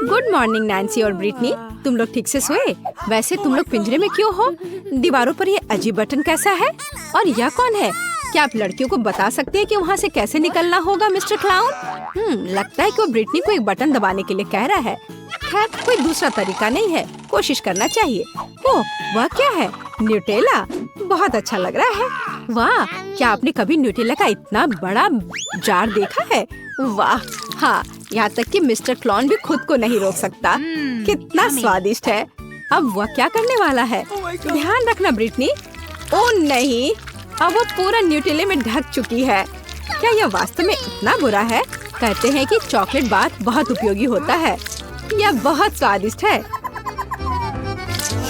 Good morning Nancy और Britney. तुम लोग ठीक से सोए? वैसे तुम लोग पिंजरे में क्यों हो? दीवारों पर ये अजीब बटन कैसा है? और यह कौन है? क्या आप लड़कियों को बता सकते हैं कि वहाँ से कैसे निकलना होगा मिस्टर क्लाउन? लगता है कि वो ब्रिटनी को एक बटन दबाने के लिए कह रहा है। खैर कोई दूसरा तरीका नहीं है, कोशिश करना चाहिए। ओह, वह क्या है? न्यूटेला। बहुत अच्छा लग रहा है। वाह, क्या आपने कभी न्यूटेला का इतना बड़ा जार देखा है? वाह, हाँ, यहाँ तक कि मिस्टर क्लाउन भी खुद को नहीं रोक सकता। कितना स्वादिष्ट है। अब वह क्या करने वाला है? ध्यान रखना ब्रिटनी। ओह नहीं, अब वो पूरा न्यूटेले में ढक चुकी है। क्या यह वास्तव में इतना बुरा है? कहते हैं कि चॉकलेट बार बहुत उपयोगी होता है। यह बहुत स्वादिष्ट है।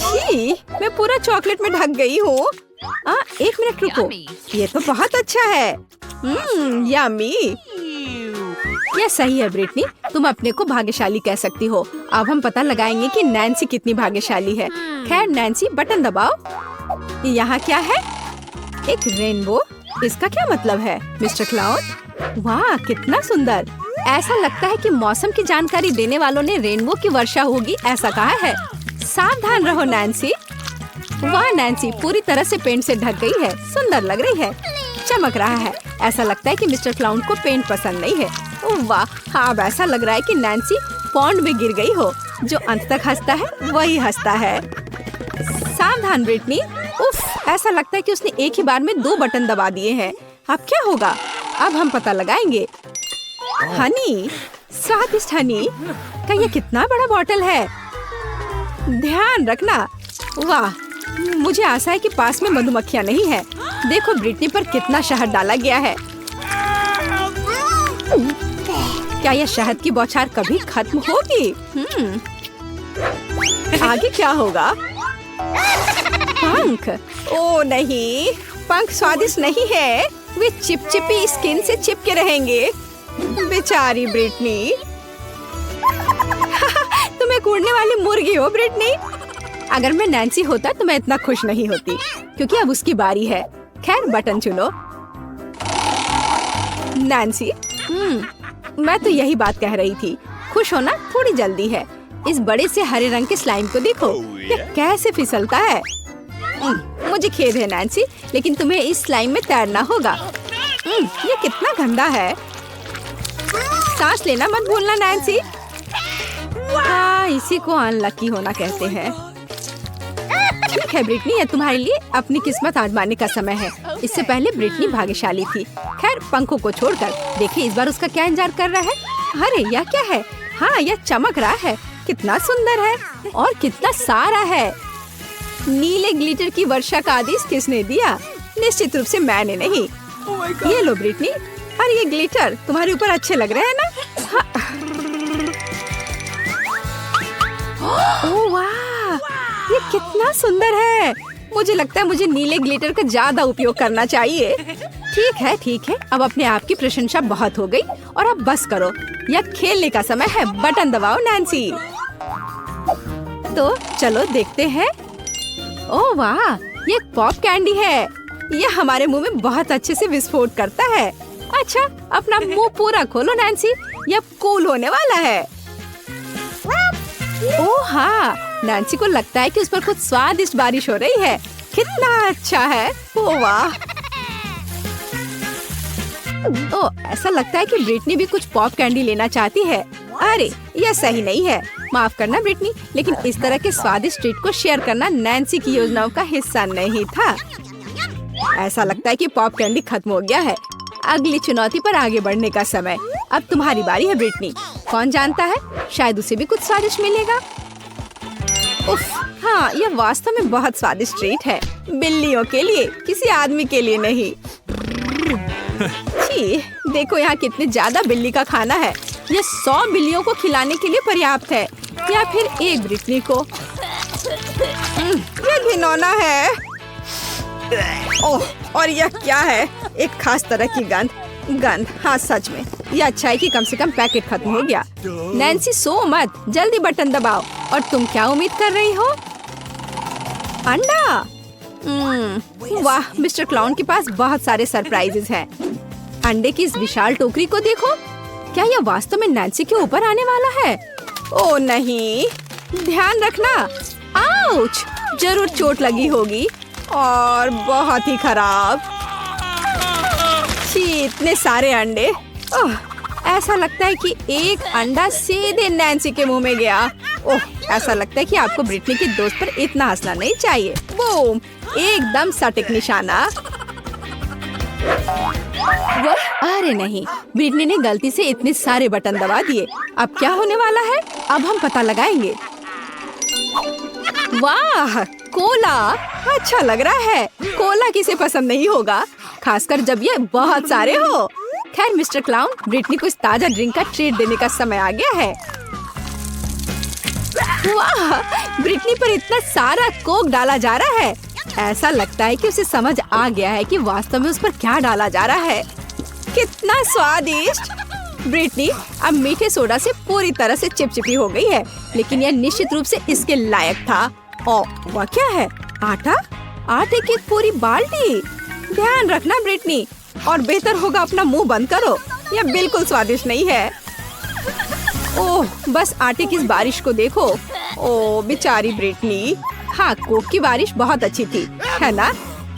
छी, मैं पूरा चॉकलेट में ढक गई हूँ। एक मिनट रुको, ये तो बहुत अच्छा है। यम्मी। यह सही है ब्रिटनी, तुम अपने को भाग्यशाली कह सकती हो। अब हम पता लगाएंगे कि नैन्सी कितनी भाग्यशाली है। खैर नैन्सी, बटन दबाओ। यहाँ क्या है? एक रेनबो। इसका क्या मतलब है मिस्टर क्लाउन? वाह, कितना सुंदर। ऐसा लगता है कि मौसम की जानकारी देने वालों ने रेनबो की वर्षा होगी ऐसा कहा है। सावधान रहो नैन्सी। वाह नैन्सी पूरी तरह से पेंट से ढक गई है। सुंदर लग रही है, चमक रहा है। ऐसा लगता है कि मिस्टर क्लाउन को पेंट पसंद नहीं है। ओह वाह, हाँ, अब ऐसा लग रहा है कि नैन्सी पॉन्ड में गिर गई हो। जो अंत तक हंसता है वही हंसता है। सावधान ब्रिटनी। उफ, ऐसा लगता है कि उसने एक ही बार में 2 बटन दबा दिए हैं। अब क्या होगा? अब हम पता लगाएंगे। हनी, स्वादिष्ट हनी का ये कितना बड़ा बॉटल है। ध्यान रखना। वाह, मुझे आशा है कि पास में मधुमक्खियाँ नहीं है। देखो ब्रिटनी पर कितना शहद डाला गया है। क्या यह शहद की बौछार कभी खत्म होगी? आगे क्या होगा? पंख। ओ नहीं, पंख स्वादिष्ट नहीं है। वे चिपचिपी स्किन से चिपके रहेंगे। बेचारी ब्रिटनी। तुम एक उड़ने वाली मुर्गी हो ब्रिटनी। अगर मैं नैन्सी होता तो मैं इतना खुश नहीं होती, क्योंकि अब उसकी बारी है। खैर बटन चुनो नैन्सी। मैं तो यही बात कह रही थी। खुश होना थोड़ी जल्दी है। इस बड़े से हरे रंग के स्लाइम को देखो, यह कैसे फिसलता है। मुझे खेद है नैन्सी, लेकिन तुम्हें इस स्लाइम में तैरना होगा। ये कितना गंदा है। सांस लेना मत भूलना नैन्सी। हाँ, इसी को अनलकी होना कहते हैं। ठीक है ब्रिटनी, ये तुम्हारे लिए अपनी किस्मत आजमाने का समय है। इससे पहले ब्रिटनी भाग्यशाली थी। खैर पंखों को छोड़कर देखिए इस बार उसका क्या इंतजार कर रहा है। अरे यह क्या है? हाँ, यह चमक रहा है। कितना सुंदर है और कितना सारा है। नीले ग्लिटर की वर्षा का आदेश किसने दिया? निश्चित रूप से मैंने नहीं। ये लो ब्रिटनी। अरे ये ग्लिटर तुम्हारे ऊपर अच्छे लग रहे हैं ना? हाँ। ओह वाह, ये कितना सुंदर है। मुझे लगता है मुझे नीले ग्लिटर का ज्यादा उपयोग करना चाहिए। ठीक है, अब अपने आप की प्रशंसा बहुत हो गई और अब बस करो। यह खेलने का समय है। बटन दबाओ नैन्सी। तो चलो देखते हैं। ओह वाह, ये पॉप कैंडी है। यह हमारे मुंह में बहुत अच्छे से विस्फोट करता है। अच्छा, अपना मुंह पूरा खोलो नैन्सी, यह कूल होने वाला है। ओह हाँ, नैन्सी को लगता है कि उस पर कुछ स्वादिष्ट बारिश हो रही है। कितना अच्छा है। ओह वाह। ओह, ऐसा लगता है कि ब्रिटनी भी कुछ पॉप कैंडी लेना चाहती है। अरे यह सही नहीं है। माफ करना ब्रिटनी, लेकिन इस तरह के स्वादिष्ट ट्रीट को शेयर करना नैन्सी की योजनाओं का हिस्सा नहीं था। ऐसा लगता है कि पॉप कैंडी खत्म हो गया है। अगली चुनौती पर आगे बढ़ने का समय। अब तुम्हारी बारी है ब्रिटनी। कौन जानता है, शायद उसे भी कुछ स्वादिष्ट मिलेगा। उफ, हाँ, यह वास्तव में बहुत स्वादिष्ट ट्रीट है। बिल्लियों के लिए, किसी आदमी के लिए नहीं। छी, देखो यहाँ कितने ज्यादा बिल्ली का खाना है। यह 100 बिल्लियों को खिलाने के लिए पर्याप्त है, या फिर एक ब्रिटनी को। यह घिनौना है। ओह, और यह क्या है? एक खास तरह की गंध। हाँ सच में, यह अच्छा है कि कम से कम पैकेट खत्म हो गया। नैन्सी सो मत, जल्दी बटन दबाओ। और तुम क्या उम्मीद कर रही हो? अंडा। वाह, मिस्टर क्लाउन के पास बहुत सारे सरप्राइजेस हैं। अंडे की इस विशाल टोकरी को देखो। क्या यह वास्तव में नैन्सी के ऊपर आने वाला है? ओ नहीं, ध्यान रखना। आउच! जरूर चोट लगी होगी और बहुत ही खराब। छी, इतने सारे अंडे। ओह, ऐसा लगता है कि एक अंडा सीधे नैन्सी के मुंह में गया। ओह, ऐसा लगता है कि आपको ब्रिटनी के दोस्त पर इतना हंसना नहीं चाहिए। बूम! एकदम सटीक निशाना। अरे नहीं, ब्रिटनी ने गलती से इतने सारे बटन दबा दिए। अब क्या होने वाला है? अब हम पता लगाएंगे। वाह, कोला अच्छा लग रहा है। कोला किसे पसंद नहीं होगा, खासकर जब ये बहुत सारे हो। खैर मिस्टर क्लाउन, ब्रिटनी को इस ताजा ड्रिंक का ट्रीट देने का समय आ गया है। वाह, ब्रिटनी पर इतना सारा कोक डाला जा रहा है। ऐसा लगता है कि उसे समझ आ गया है कि वास्तव में उस पर क्या डाला जा रहा है। कितना स्वादिष्ट! ब्रिटनी अब मीठे सोडा से पूरी तरह से चिपचिपी हो गई है, लेकिन यह निश्चित रूप से इसके लायक था। ओ, वह क्या है? आटा? आटे की एक पूरी बाल्टी। ध्यान रखना ब्रिटनी, और बेहतर होगा अपना मुंह बंद करो। यह बिल्कुल स्वादिष्ट नहीं है। ओह, बस आटे की इस बारिश को देखो। ओह बेचारी ब्रिटनी। हाँ, कोक की बारिश बहुत अच्छी थी, है ना?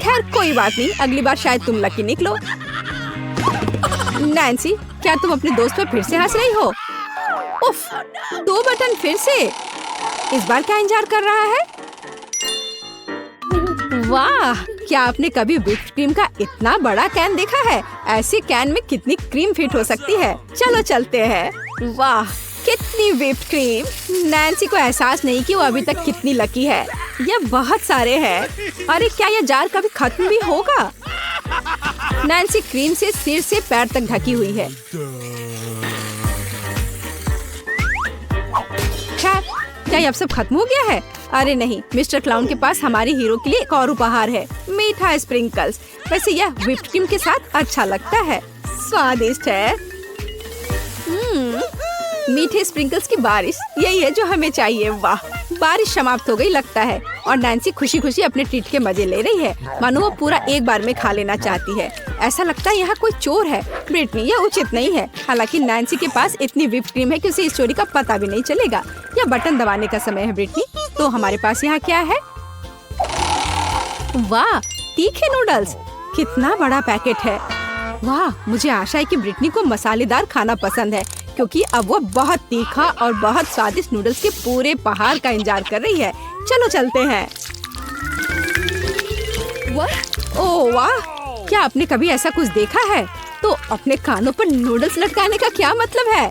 खैर कोई बात नहीं, अगली बार शायद तुम लकी निकलो। नैन्सी, क्या तुम अपने दोस्त पर फिर से हंस रही हो? उफ, 2 बटन फिर से। इस बार क्या इंतजार कर रहा है? वाह, क्या आपने कभी व्हिप्ड क्रीम का इतना बड़ा कैन देखा है? ऐसे कैन में कितनी क्रीम फिट हो सकती है। चलो चलते हैं। वाह, कितनी व्हिप्ड क्रीम! नैन्सी को एहसास नहीं कि वो अभी तक कितनी लकी है। यह बहुत सारे हैं। अरे क्या यह जार कभी खत्म भी होगा? नैन्सी क्रीम से सिर से पैर तक ढकी हुई है। क्या ये अब सब खत्म हो गया है? अरे नहीं, मिस्टर क्लाउन के पास हमारे हीरो के लिए एक और उपहार है, मीठा स्प्रिंकल्स। वैसे यह व्हिप्ड क्रीम के साथ अच्छा लगता है, स्वादिष्ट है। मीठे स्प्रिंकल्स की बारिश, यही है जो हमें चाहिए। वाह, बारिश समाप्त हो गई लगता है, और नैन्सी खुशी खुशी अपने ट्रीट के मजे ले रही है, मानो वो पूरा एक बार में खा लेना चाहती है। ऐसा लगता है यहाँ कोई चोर है। ब्रिटनी, यह उचित नहीं है। हालांकि नैन्सी के पास इतनी व्हिप्ड क्रीम है कि उसे इस चोरी का पता भी नहीं चलेगा। यह बटन दबाने का समय है ब्रिटनी। तो हमारे पास यहाँ क्या है? वाह, तीखे नूडल्स, कितना बड़ा पैकेट है। वाह, मुझे आशा है कि ब्रिटनी को मसालेदार खाना पसंद है, क्योंकि अब वो बहुत तीखा और बहुत स्वादिष्ट नूडल्स के पूरे पहाड़ का इंतजार कर रही है। चलो चलते हैं। ओह वाह, क्या आपने कभी ऐसा कुछ देखा है? तो अपने कानों पर नूडल्स लटकाने का क्या मतलब है?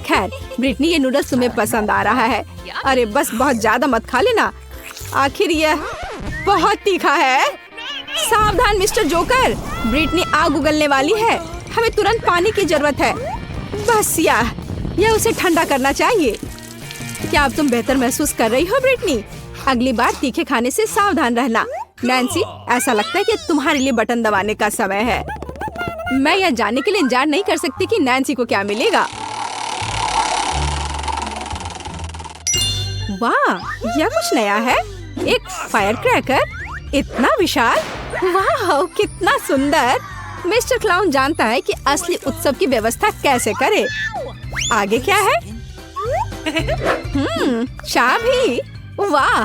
खैर ब्रिटनी, ये नूडल्स तुम्हें पसंद आ रहा है। अरे बस बहुत ज्यादा मत खा लेना, आखिर यह बहुत तीखा है। सावधान मिस्टर जोकर, ब्रिटनी आग उगलने वाली है। हमें तुरंत पानी की जरूरत है। बस यह उसे ठंडा करना चाहिए। क्या अब तुम बेहतर महसूस कर रही हो ब्रिटनी? अगली बार तीखे खाने से सावधान रहना। नैन्सी, ऐसा लगता है कि तुम्हारे लिए बटन दबाने का समय है। मैं यह जानने के लिए इंतजार नहीं कर सकती कि नैन्सी को क्या मिलेगा। वाह, यह कुछ नया है। एक फायर क्रैकर, इतना विशाल। वाह, कितना सुंदर। मिस्टर क्लाउन जानता है कि असली उत्सव की व्यवस्था कैसे करे। आगे क्या है? चाबी। वाह,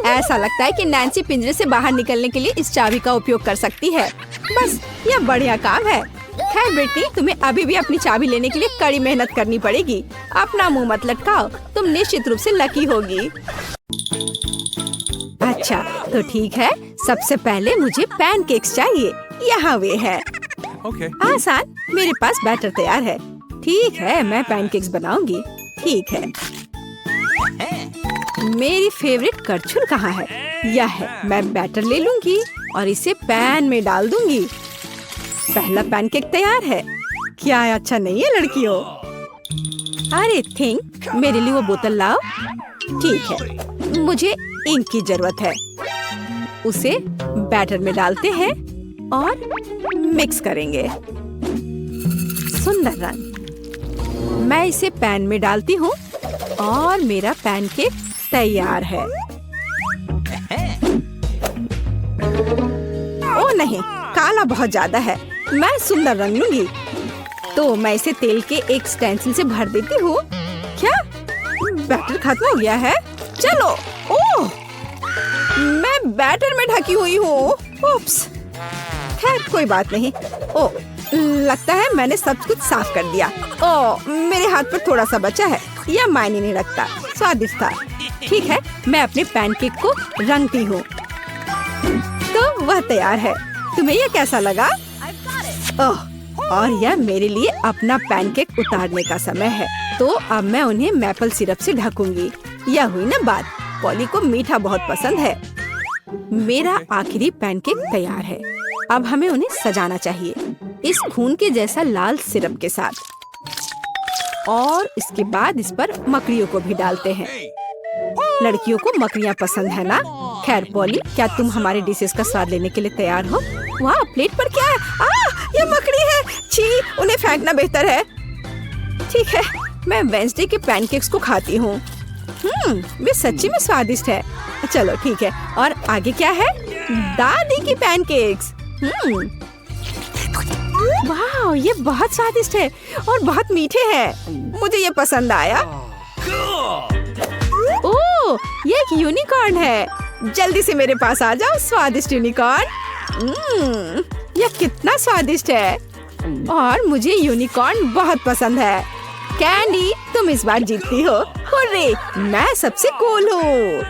ऐसा लगता है कि नैन्सी पिंजरे से बाहर निकलने के लिए इस चाबी का उपयोग कर सकती है। बस, यह बढ़िया काम है। खैर ब्रिटनी, तुम्हें अभी भी अपनी चाबी लेने के लिए कड़ी मेहनत करनी पड़ेगी। अपना मुंह मत लटकाओ, तुम निश्चित रूप से लकी होगी। अच्छा तो ठीक है, सबसे पहले मुझे पैनकेक्स चाहिए। यहाँ वे है। आसान, मेरे पास बैटर तैयार है। ठीक है, मैं पैनकेक्स बनाऊंगी। ठीक है। मेरी फेवरेट करछुल कहाँ है? यह है। मैं बैटर ले लूंगी और इसे पैन में डाल दूंगी। पहला पैनकेक तैयार है। क्या अच्छा नहीं है लड़कियों? अरे थिंक, मेरे लिए वो बोतल लाओ। ठीक है, मुझे इंक की जरूरत है। उसे बैटर में डालते हैं और मिक्स करेंगे। सुंदर रंग। मैं इसे पैन में डालती हूँ और मेरा पैनकेक तैयार है। ओ नहीं, काला बहुत ज्यादा है। मैं सुंदर रंग लूंगी। तो मैं इसे तेल के एक स्टेंसिल से भर देती हूँ। क्या बैटर खत्म हो गया है। चलो। ओह, मैं बैटर में ढकी हुई हूँ। उप्स। खैर कोई बात नहीं। ओह, लगता है मैंने सब कुछ साफ कर दिया। ओह, मेरे हाथ पर थोड़ा सा बचा है। यह मायने नहीं रखता, स्वादिष्ट था। ठीक है, मैं अपने पैनकेक को रंगती हूँ। तो वह तैयार है। तुम्हें यह कैसा लगा? ओह, और यह मेरे लिए अपना पैनकेक उतारने का समय है। तो अब मैं उन्हें मैपल सिरप से ढकूंगी। यह हुई ना बात। पॉली को मीठा बहुत पसंद है। मेरा आखिरी पैनकेक तैयार है। अब हमें उन्हें सजाना चाहिए इस खून के जैसा लाल सिरप के साथ। और इसके बाद इस पर मकड़ियों को भी डालते हैं। लड़कियों को मकड़ियाँ पसंद है ना? खैर पॉली, क्या तुम हमारे डिशेस का स्वाद लेने के लिए तैयार हो? वाह, प्लेट पर क्या है? ये मकड़ी है। छी, उन्हें फेंकना बेहतर है। ठीक है, मैं वेंसडे के पैनकेक्स को खाती हूँ। वे सच्ची में स्वादिष्ट है। चलो ठीक है, और आगे क्या है? दादी की पैनकेक्स। वाह, ये बहुत स्वादिष्ट है और बहुत मीठे हैं। मुझे ये पसंद आया। ओह, ये एक यूनिकॉर्न है। जल्दी से मेरे पास आ जाओ, स्वादिष्ट यूनिकॉर्न। यह कितना स्वादिष्ट है और मुझे यूनिकॉर्न बहुत पसंद है। कैंडी, तुम इस बार जीतती हो। हुर्रे, मैं सबसे कूल हूँ।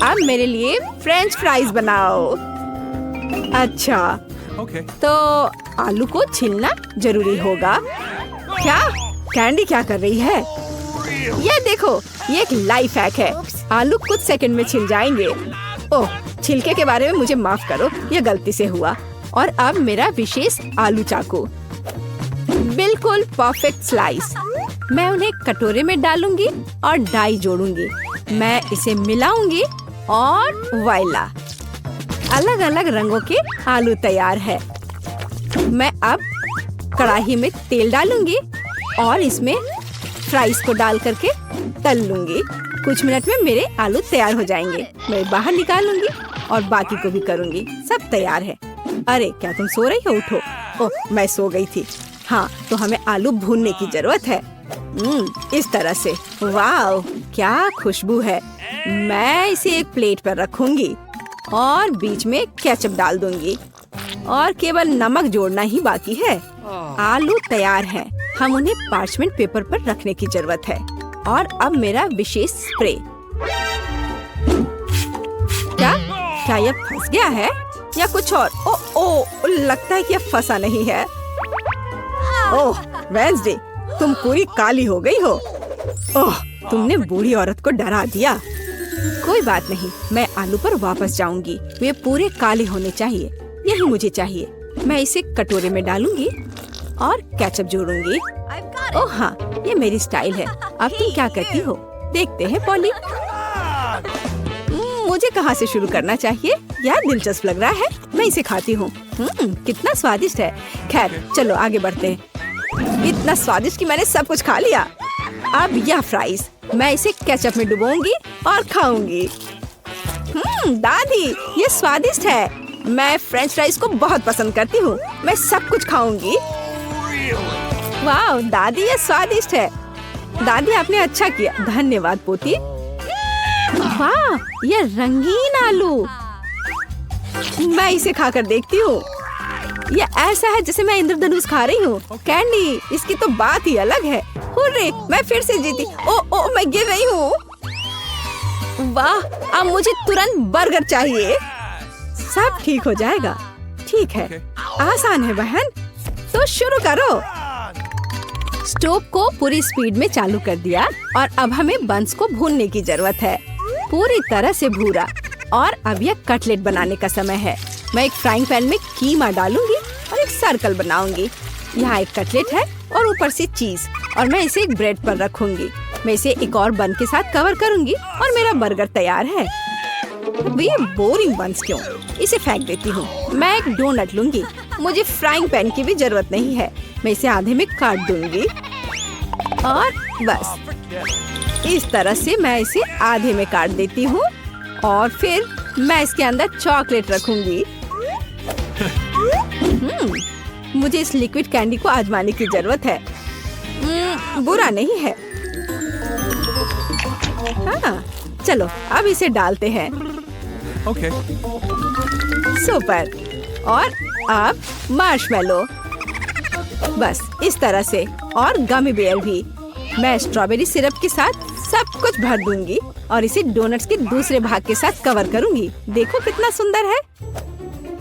अब मेरे लिए फ्रेंच फ्राइज बनाओ। अच्छा, तो आलू को छीलना जरूरी होगा। क्या? कैंडी क्या कर रही है? ये देखो, ये एक लाइफ हैक है। आलू कुछ सेकंड में छिल जाएंगे। ओह, छिलके के बारे में मुझे माफ करो, ये गलती से हुआ। और अब मेरा विशेष आलू चाकू। बिल्कुल परफेक्ट स्लाइस। मैं उन्हें कटोरे में डालूंगी और डाई जोड़ूंगी। मैं इसे मिलाऊंगी और वाइला, अलग अलग रंगों के आलू तैयार है। मैं अब कढ़ाई में तेल डालूंगी और इसमें फ्राइज को डाल करके तल लूंगी। कुछ मिनट में मेरे आलू तैयार हो जाएंगे। मैं बाहर निकालूंगी और बाकी को भी करूंगी। सब तैयार है। अरे, क्या तुम सो रही हो? उठो। ओह, मैं सो गई थी। हाँ, तो हमें आलू भूनने की जरूरत है। इस तरह से। वाह, क्या खुशबू है। मैं इसे एक प्लेट पर रखूंगी और बीच में केचप डाल दूंगी और केवल नमक जोड़ना ही बाकी है। आलू तैयार हैं। हम उन्हें पार्चमेंट पेपर पर रखने की जरूरत है। और अब मेरा विशेष स्प्रे। क्या यह फंस गया है या कुछ और? ओह, लगता है कि यह फंसा नहीं है। ओह, वेंसडे, तुम पूरी काली हो गई हो। ओह, तुमने बूढ़ी औरत को डरा दिया। कोई बात नहीं, मैं आलू पर वापस जाऊंगी। वे पूरे काले होने चाहिए। यही मुझे चाहिए। मैं इसे कटोरे में डालूंगी और केचप जोड़ूंगी। ओह हाँ, ये मेरी स्टाइल है। अब तुम क्या करती हो? देखते हैं पॉली। मुझे कहाँ से शुरू करना चाहिए? यार, दिलचस्प लग रहा है। मैं इसे खाती हूँ। कितना स्वादिष्ट है। खैर, चलो आगे बढ़ते हैं। इतना स्वादिष्ट कि मैंने सब कुछ खा लिया। अब यह फ्राइज, मैं इसे केचप में डुबोऊंगी और खाऊंगी। दादी, ये स्वादिष्ट है। मैं फ्रेंच फ्राइज को बहुत पसंद करती हूँ। मैं सब कुछ खाऊंगी। वाह दादी, ये स्वादिष्ट है। दादी, आपने अच्छा किया। धन्यवाद पोती। वाह, ये रंगीन आलू। मैं इसे खाकर देखती हूँ। ये ऐसा है जैसे मैं इंद्रधनुष खा रही हूँ। कैंडी, इसकी तो बात ही अलग है। हुर्रे, मैं फिर से जीती। ओ, मैं गिर रही हूँ। वाह, अब मुझे तुरंत बर्गर चाहिए। सब ठीक हो जाएगा। ठीक है, आसान है बहन। तो शुरू करो। स्टोव को पूरी स्पीड में चालू कर दिया और अब हमें बंस को भूनने की जरूरत है, पूरी तरह से भूरा। और अब यह कटलेट बनाने का समय है। मैं एक फ्राइंग पैन में कीमा डालूंगी और एक सर्कल बनाऊंगी। यहाँ एक कटलेट है और ऊपर से चीज, और मैं इसे एक ब्रेड पर रखूंगी। मैं इसे एक और बन के साथ कवर करूंगी और मेरा बर्गर तैयार है। ये बोरिंग बंस क्यों? इसे फेंक देती हूँ। मैं एक डोनट लूंगी। मुझे फ्राइंग पैन की भी जरूरत नहीं है। मैं इसे आधे में काट दूंगी और बस इस तरह से मैं इसे आधे में काट देती हूँ और फिर मैं इसके अंदर चॉकलेट रखूंगी। मुझे इस लिक्विड कैंडी को आजमाने की जरूरत है। बुरा नहीं है। चलो अब इसे डालते हैं। Okay. सुपर। और अब मार्शमेलो, बस इस तरह से, और गमी बेयर भी। मैं स्ट्रॉबेरी सिरप के साथ सब कुछ भर दूंगी और इसे डोनट्स के दूसरे भाग के साथ कवर करूंगी। देखो कितना सुंदर है।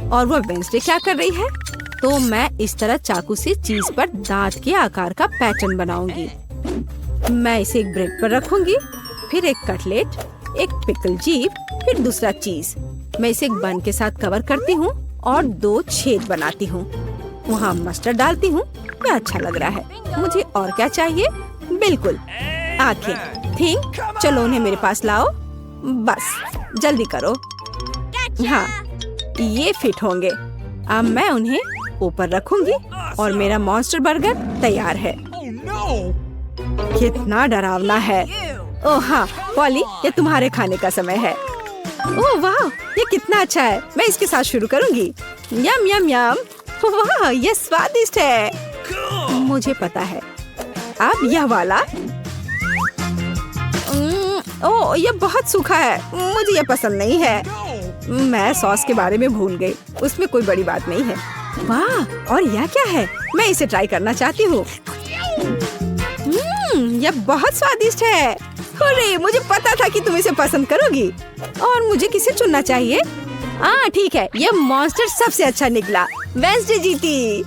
और वो वेंसडे क्या कर रही है? तो मैं इस तरह चाकू से चीज पर दांत के आकार का पैटर्न बनाऊंगी। मैं इसे एक ब्रेड पर रखूंगी, फिर एक कटलेट, एक पिकल जीप, फिर दूसरा चीज। मैं इसे एक बन के साथ कवर करती हूँ और 2 छेद बनाती हूँ। वहाँ मस्टर्ड डालती हूँ। क्या अच्छा लग रहा है। मुझे और क्या चाहिए? बिल्कुल, आंखें। थिंक, चलो उन्हें मेरे पास लाओ। बस जल्दी करो। हाँ, ये फिट होंगे। अब मैं उन्हें ऊपर रखूंगी और मेरा मॉन्स्टर बर्गर तैयार है। कितना डरावना है। ओह हाँ पॉली, ये तुम्हारे खाने का समय है। ओह वाह, ये कितना अच्छा है। मैं इसके साथ शुरू करूंगी। यम यम यम। वाह, ये स्वादिष्ट है। मुझे पता है। अब यह वाला। ओह, ये बहुत सूखा है। मुझे ये पसंद नहीं है। मैं सॉस के बारे में भूल गई। उसमें कोई बड़ी बात नहीं है। वाह, और यह क्या है? मैं इसे ट्राई करना चाहती हूँ। यह बहुत स्वादिष्ट है। अरे, मुझे पता था कि तुम इसे पसंद करोगी। और मुझे किसे चुनना चाहिए? हाँ ठीक है, यह मॉन्स्टर सबसे अच्छा निकला। वेंसडे जीती।